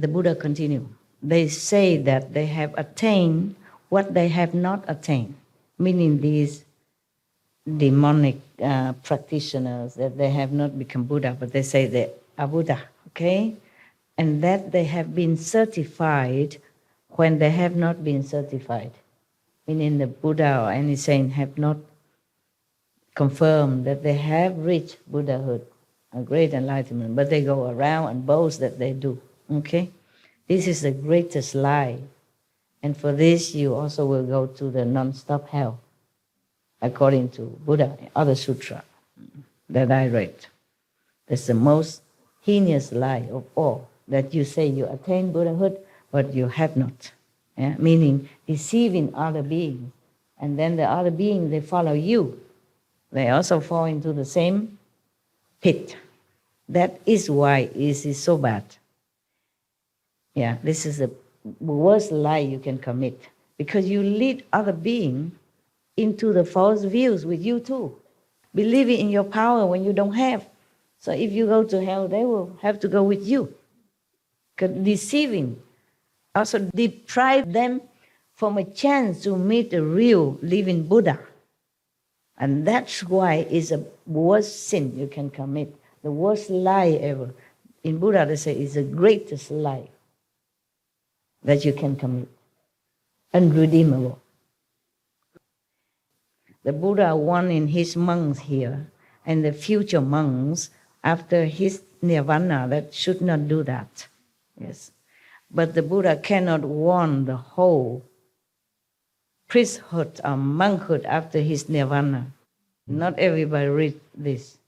the Buddha continued. They say that they have attained what they have not attained, meaning these demonic practitioners, that they have not become Buddha, but they say they are Buddha, okay? And that they have been certified when they have not been certified, meaning the Buddha or any saint have not confirmed that they have reached Buddhahood, a great enlightenment, but they go around and boast that they do, okay? This is the greatest lie. And for this, you also will go to the non-stop hell, according to Buddha, other sutra that I read. That's the most heinous lie of all, that you say you attain Buddhahood, but you have not. Yeah? Meaning deceiving other beings. And then the other beings, they follow you. They also fall into the same pit. That is why it is so bad. Yeah, this is the worst lie you can commit, because you lead other beings into the false views with you too, believing in your power when you don't have. So if you go to hell, they will have to go with you. Deceiving also deprive them from a chance to meet the real living Buddha. And that's why it's the worst sin you can commit, the worst lie ever. In Buddha, they say it's the greatest lie that you can commit, unredeemable. The Buddha warning his monks here and the future monks after his nirvana that should not do that. Yes, but the Buddha cannot warn the whole priesthood or monkhood after his nirvana. Not everybody read this.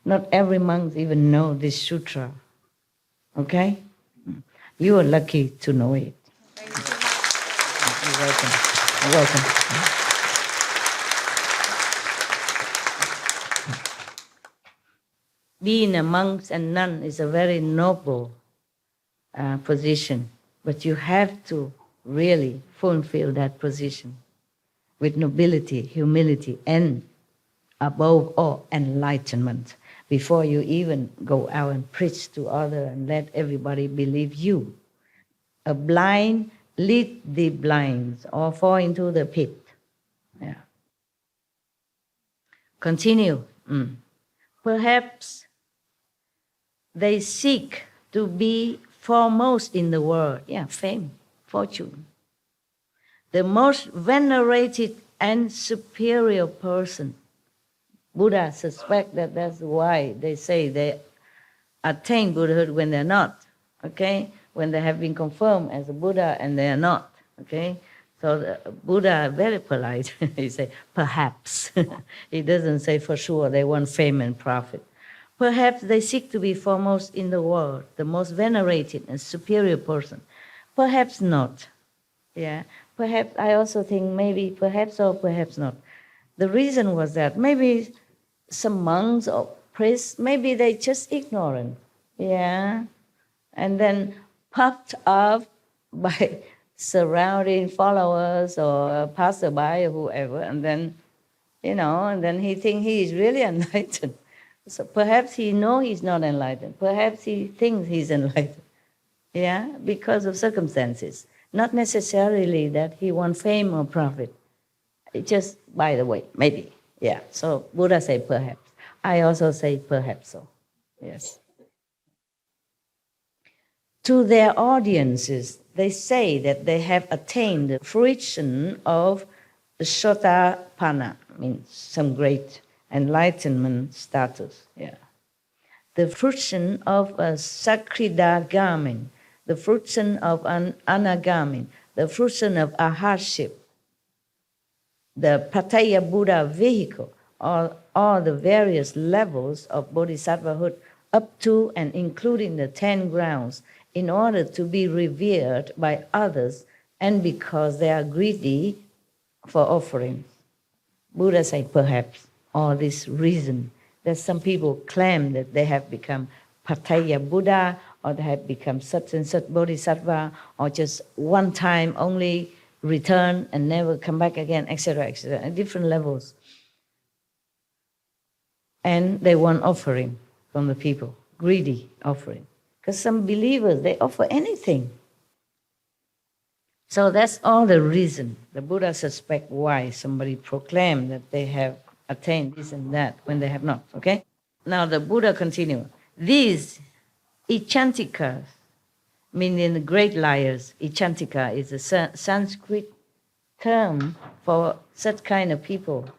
Not every monk even know this sutra. Okay? You are lucky to know it. Thank you. You're welcome. You're welcome. Being a monk and nun is a very noble position, but you have to really fulfill that position with nobility, humility, and above all, enlightenment, before you even go out and preach to others and let everybody believe you. A blind lead the blind or fall into the pit. Yeah. Continue. Perhaps they seek to be foremost in the world. Yeah, fame, fortune. The most venerated and superior person. Buddha suspect that that's why they say they attain Buddhahood when they're not, okay? When they have been confirmed as a Buddha and they are not, okay? So the Buddha very polite. He say, perhaps. He doesn't say for sure they want fame and profit. Perhaps they seek to be foremost in the world, the most venerated and superior person. Perhaps not. Yeah. Perhaps, I also think maybe perhaps or perhaps not. The reason was that maybe some monks or priests, maybe they just ignorant, yeah, and then puffed up by surrounding followers or passerby or whoever, and then, and then he think he is really enlightened. So perhaps he knows he's not enlightened. Perhaps he thinks he's enlightened, yeah, because of circumstances. Not necessarily that he wants fame or profit. It just, by the way, maybe, yeah. So Buddha say perhaps. I also say perhaps so, yes. To their audiences, they say that they have attained the fruition of Sotapanna, means some great enlightenment status, yeah. The fruition of a Sakridagami, the fruition of an Anagami, the fruition of Aharship, the Pataya Buddha vehicle, all the various levels of bodhisattvahood up to and including the 10 grounds, in order to be revered by others and because they are greedy for offerings. Buddha say perhaps, or this reason that some people claim that they have become Pataya Buddha, or they have become such and such bodhisattva, or just one time only return and never come back again, etc., etc., at different levels. And they want offering from the people, greedy offering. Because some believers, they offer anything. So that's all the reason the Buddha suspect why somebody proclaimed that they have attained this and that when they have not, okay? Now the Buddha continued. These echantikas, meaning the great liars, echantika is a Sanskrit term for such kind of people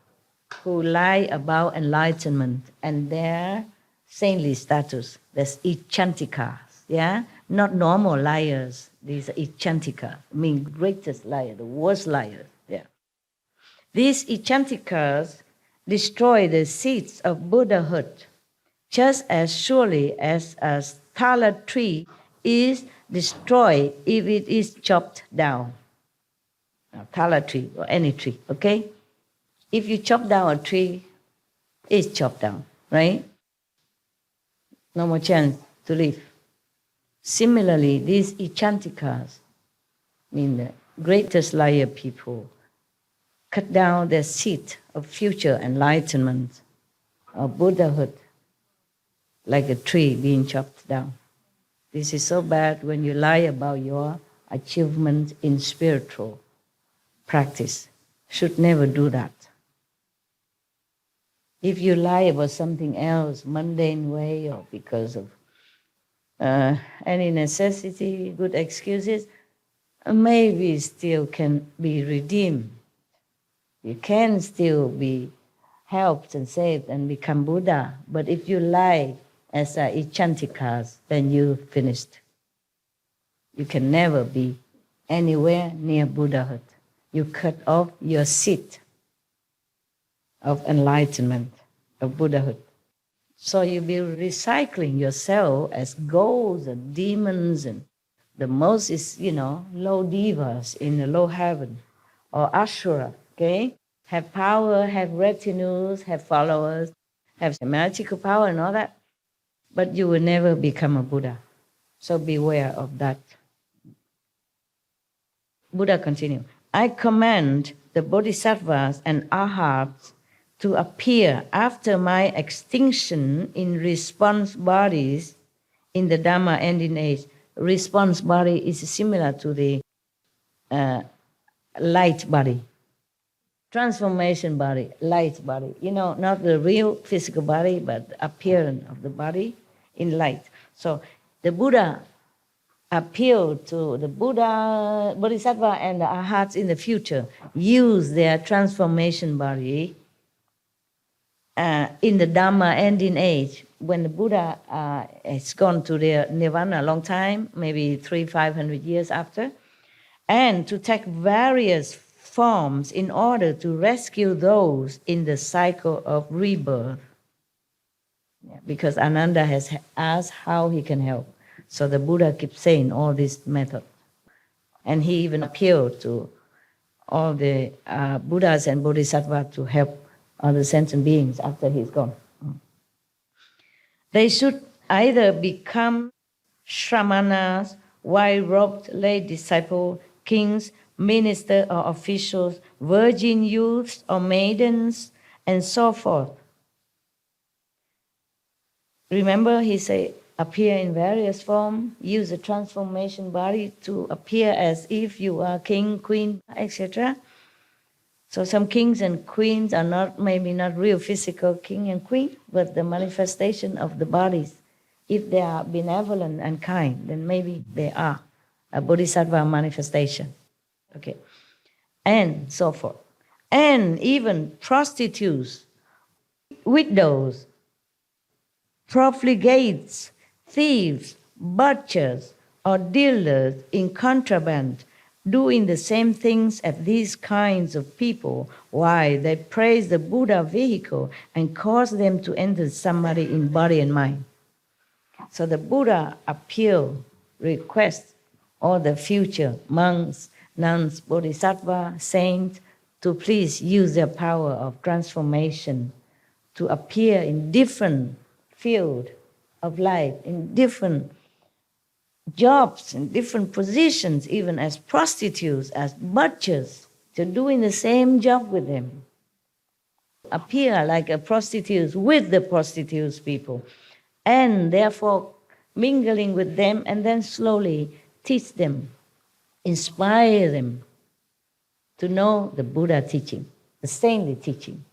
who lie about enlightenment and their saintly status. That's echantikas, yeah? Not normal liars. These are echantikas, mean greatest liar, the worst liars, yeah. These echantikas destroy the seeds of Buddhahood just as surely as a thala tree is destroyed if it is chopped down. A thala tree or any tree, okay? If you chop down a tree, it's chopped down, right? No more chance to live. Similarly, these echantikas, mean the greatest liar people, cut down their seed of future enlightenment, of Buddhahood, like a tree being chopped down. This is so bad when you lie about your achievement in spiritual practice. Should never do that. If you lie about something else, mundane way, or because of any necessity, good excuses, maybe still can be redeemed. You can still be helped and saved and become Buddha. But if you lie as echantikas, then you finished. You can never be anywhere near Buddhahood. You cut off your seed of enlightenment, of Buddhahood. So you'll be recycling yourself as ghosts and demons and the most is, low devas in the low heaven or ashura, okay? Have power, have retinues, have followers, have magical power and all that. But you will never become a Buddha. So beware of that. Buddha continued, I command the bodhisattvas and arhats to appear after my extinction in response bodies in the Dhamma ending age. Response body is similar to the light body. Transformation body, light body. Not the real physical body, but the appearance of the body in light. So the Buddha appealed to the Buddha, Bodhisattva, and the arhats in the future, use their transformation body in the Dhamma ending age. When the Buddha has gone to their nirvana a long time, maybe 300-500 years after, and to take various forms in order to rescue those in the cycle of rebirth. Yeah, because Ananda has asked how he can help. So the Buddha keeps saying all these methods. And he even appealed to all the Buddhas and Bodhisattvas to help other sentient beings after he's gone. They should either become shramanas, white-robed lay disciples, kings, ministers or officials, virgin youths or maidens, and so forth. Remember, he said, appear in various forms, use a transformation body to appear as if you are king, queen, etc. So some kings and queens are maybe not real physical king and queen, but the manifestation of the bodies. If they are benevolent and kind, then maybe they are a bodhisattva manifestation. Okay, and so forth. And even prostitutes, widows, profligates, thieves, butchers, or dealers in contraband, doing the same things as these kinds of people. Why? They praise the Buddha vehicle and cause them to enter samadhi in body and mind. So the Buddha requests all the future monks, nuns, bodhisattva, saints, to please use their power of transformation to appear in different fields of life, in different jobs, in different positions, even as prostitutes, as butchers, to doing the same job with them. Appear like a prostitute with the prostitutes people, and therefore mingling with them, and then slowly teach them, inspire them to know the Buddha teaching, the saintly teaching.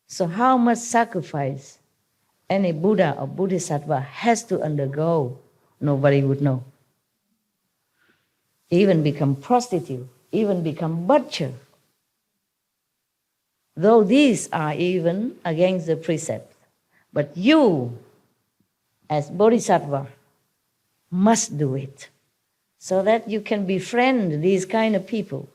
So how much sacrifice any Buddha or Bodhisattva has to undergo, nobody would know. Even become prostitute, even become butcher. Though these are even against the precept. But you, as Bodhisattva, must do it so that you can befriend these kind of people.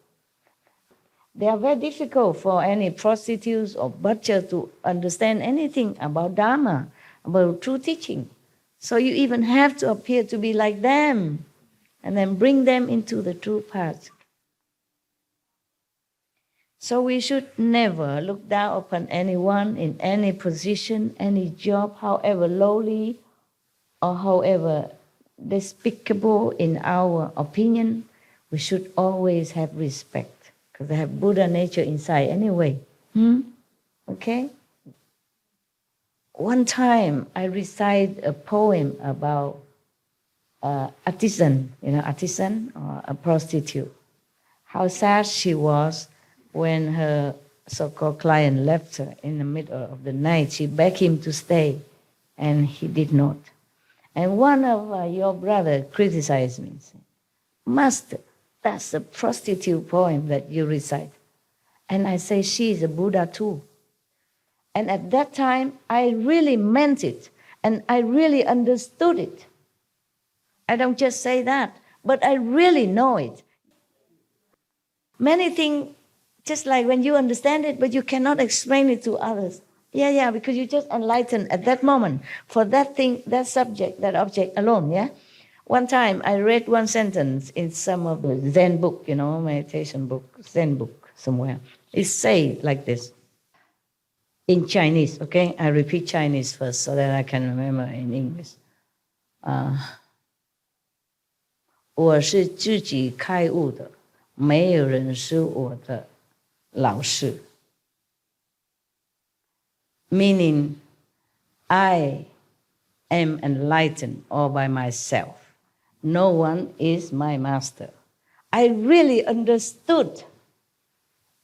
They are very difficult for any prostitutes or butcher to understand anything about Dharma, about true teaching. So you even have to appear to be like them and then bring them into the true path. So we should never look down upon anyone in any position, any job, however lowly or however despicable in our opinion. We should always have respect. Because they have Buddha nature inside anyway. Okay? One time I recite a poem about artisan, artisan or a prostitute. How sad she was when her so-called client left her in the middle of the night. She begged him to stay, and he did not. And one of your brother criticized me, said, Master, that's a prostitute poem that you recite. And I say, she is a Buddha too. And at that time, I really meant it. And I really understood it. I don't just say that, but I really know it. Many things, just like when you understand it, but you cannot explain it to others. Yeah, because you just enlightened at that moment for that thing, that subject, that object alone, yeah? One time I read one sentence in some of the Zen book, meditation book, Zen book somewhere. It says like this, in Chinese, okay? I repeat Chinese first so that I can remember in English. 我是自己开悟的，没有人是我的老师。Meaning, I am enlightened all by myself. No one is my master. I really understood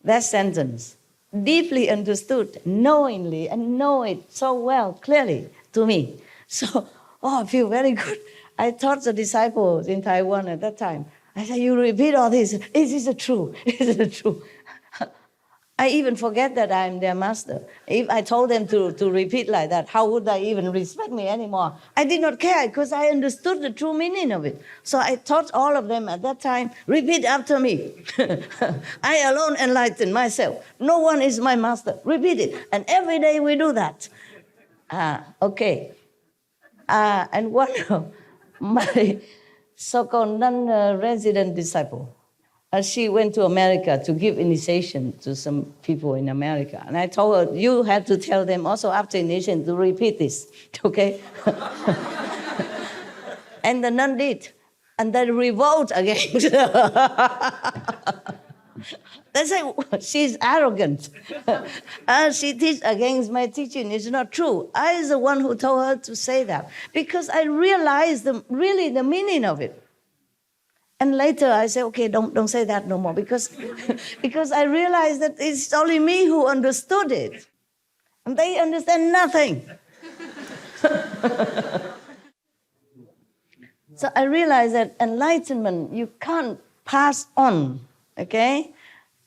that sentence, deeply understood, knowingly, and know it so well, clearly to me. So, I feel very good. I taught the disciples in Taiwan at that time. I said, you repeat all this. Is it true? Is it true? I even forget that I'm their master. If I told them to repeat like that, how would they even respect me anymore? I did not care because I understood the true meaning of it. So I taught all of them at that time, repeat after me. I alone enlighten myself. No one is my master. Repeat it. And every day we do that. Okay. And one of my so-called non-resident disciple, she went to America to give initiation to some people in America. And I told her, you have to tell them also after initiation to repeat this, okay? And the nun did. And they revolt against her. They say, she's arrogant. She teaches against my teaching. It's not true. I was the one who told her to say that because I realized really the meaning of it. And later I say, okay, don't say that no more because I realized that it's only me who understood it. And they understand nothing. So I realized that enlightenment, you can't pass on, okay?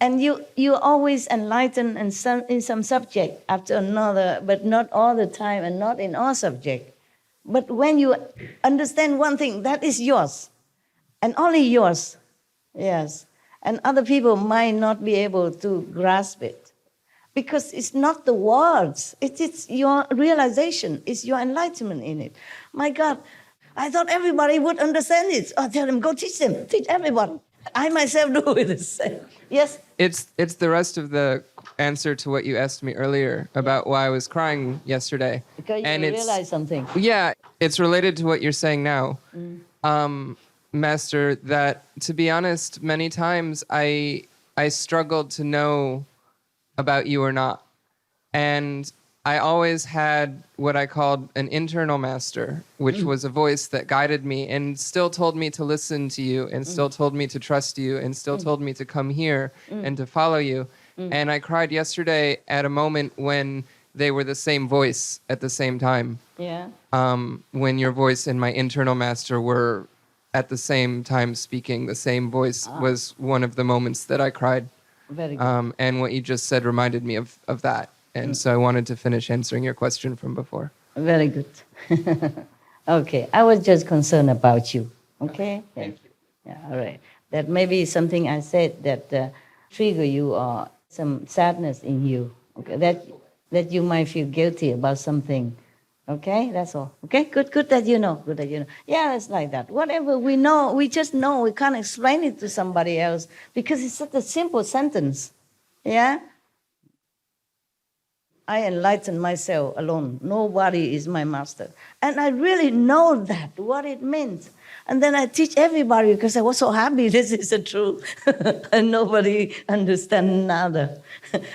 And you always enlighten in some subject after another, but not all the time and not in all subject. But when you understand one thing, that is yours. And only yours, yes. And other people might not be able to grasp it. Because it's not the words, it's your realization, it's your enlightenment in it. My God, I thought everybody would understand it. Oh, tell them, go teach them, teach everybody. I myself do it the same. Yes? It's the rest of the answer to what you asked me earlier about why I was crying yesterday. Because you realize something. Yeah, it's related to what you're saying now. Master, that to be honest, many times I struggled to know about you or not. And I always had what I called an internal master, which was a voice that guided me and still told me to listen to you and still told me to trust you and still told me to come here and to follow you. And I cried yesterday at a moment when they were the same voice at the same time. Yeah. When your voice and my internal master were at the same time speaking, the same voice was one of the moments that I cried. Very good. And what you just said reminded me of that. And so I wanted to finish answering your question from before. Very good. Okay, I was just concerned about you. Okay? Thank you. Yeah, all right. That maybe something I said that trigger you or some sadness in you. Okay, that you might feel guilty about something. Okay, that's all. Okay, good that you know. Good that you know. Yeah, it's like that. Whatever we know, we just know. We can't explain it to somebody else because it's such a simple sentence. Yeah? I enlighten myself alone. Nobody is my master. And I really know that, what it means. And then I teach everybody because I was so happy this is the truth. And nobody understands nada.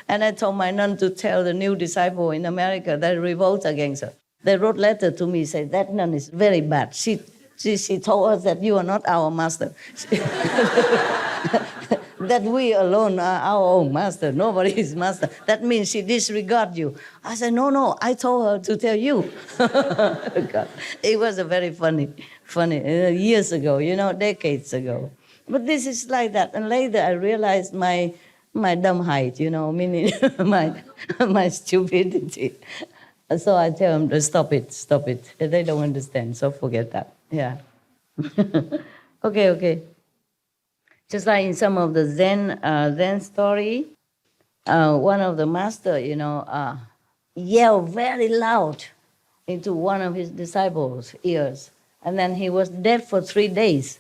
And I told my nun to tell the new disciple in America that revolt against her. They wrote letter to me, say that nun is very bad. She told us that you are not our master. That we alone are our own master. Nobody is master. That means she disregards you. I said, no, I told her to tell you. God. It was a very funny, years ago, decades ago. But this is like that. And later I realized my dumbheit, meaning my stupidity. So I tell them to stop it. They don't understand, so forget that. Yeah. Okay. Just like in some of the Zen story, one of the master, yelled very loud into one of his disciples' ears, and then he was dead for 3 days.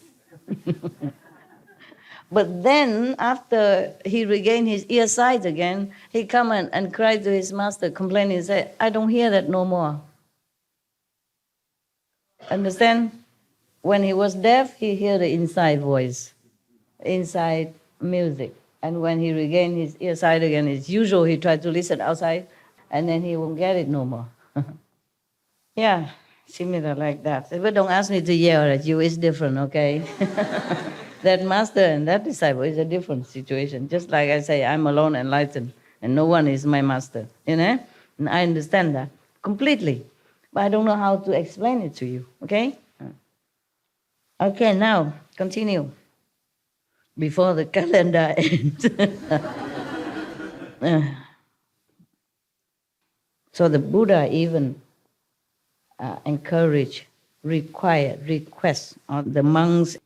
But then, after he regained his ear sight again, he come and cried to his master, complaining, and said, I don't hear that no more. Understand? When he was deaf, he heard the inside voice, inside music. And when he regained his ear sight again, it's usual he tried to listen outside, and then he won't get it no more. Yeah, similar like that. But don't ask me to yell at you, it's different, okay? That master and that disciple is a different situation. Just like I say, I'm alone enlightened, and no one is my master, And I understand that completely. But I don't know how to explain it to you, okay? Okay, now, continue. Before the calendar ends. So the Buddha even encouraged, request of the monks,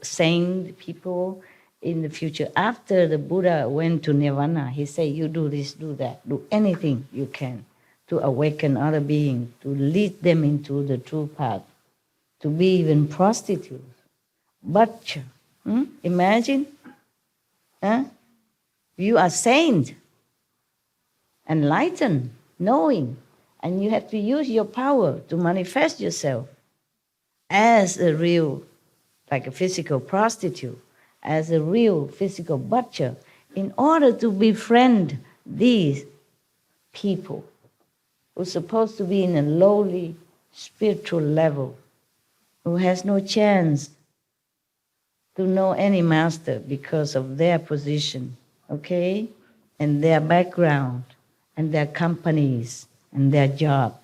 saint people in the future. After the Buddha went to Nirvana, he said, you do this, do that, do anything you can to awaken other beings, to lead them into the true path, to be even prostitutes, butcher. Imagine, you are saint, enlightened, knowing, and you have to use your power to manifest yourself as a real, like a physical prostitute, as a real physical butcher, in order to befriend these people who are supposed to be in a lowly spiritual level, who has no chance to know any master because of their position, okay? And their background, and their companies, and their job.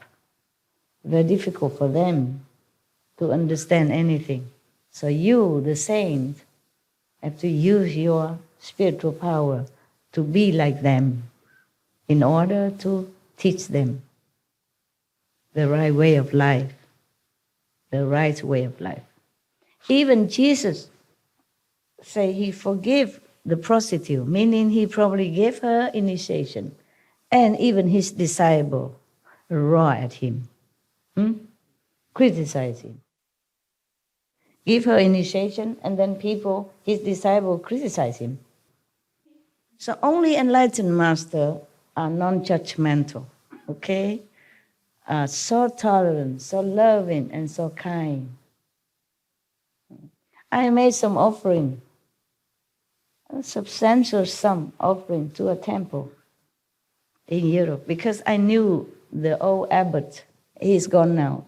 Very difficult for them to understand anything. So you, the saint, have to use your spiritual power to be like them in order to teach them the right way of life, the right way of life. Even Jesus say he forgave the prostitute, meaning he probably gave her initiation, and even his disciple roar at him, criticize him. Give her initiation, and then people, his disciple, criticize him. So only enlightened masters are non-judgmental, okay? So tolerant, so loving, and so kind. I made some offering, a substantial sum offering to a temple in Europe, because I knew the old abbot. He's gone now.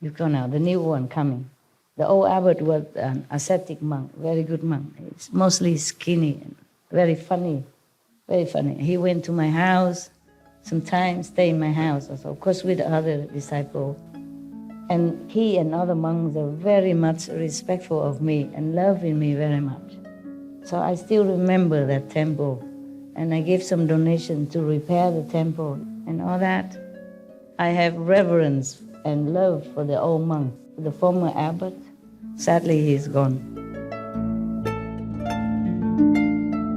He's gone now. The new one coming. The old abbot was an ascetic monk, very good monk. He's mostly skinny and very funny, very funny. He went to my house, sometimes stay in my house also, of course with other disciples. And he and other monks are very much respectful of me and loving me very much. So I still remember that temple. And I gave some donation to repair the temple and all that. I have reverence and love for the old monk, the former abbot. Sadly, he's gone.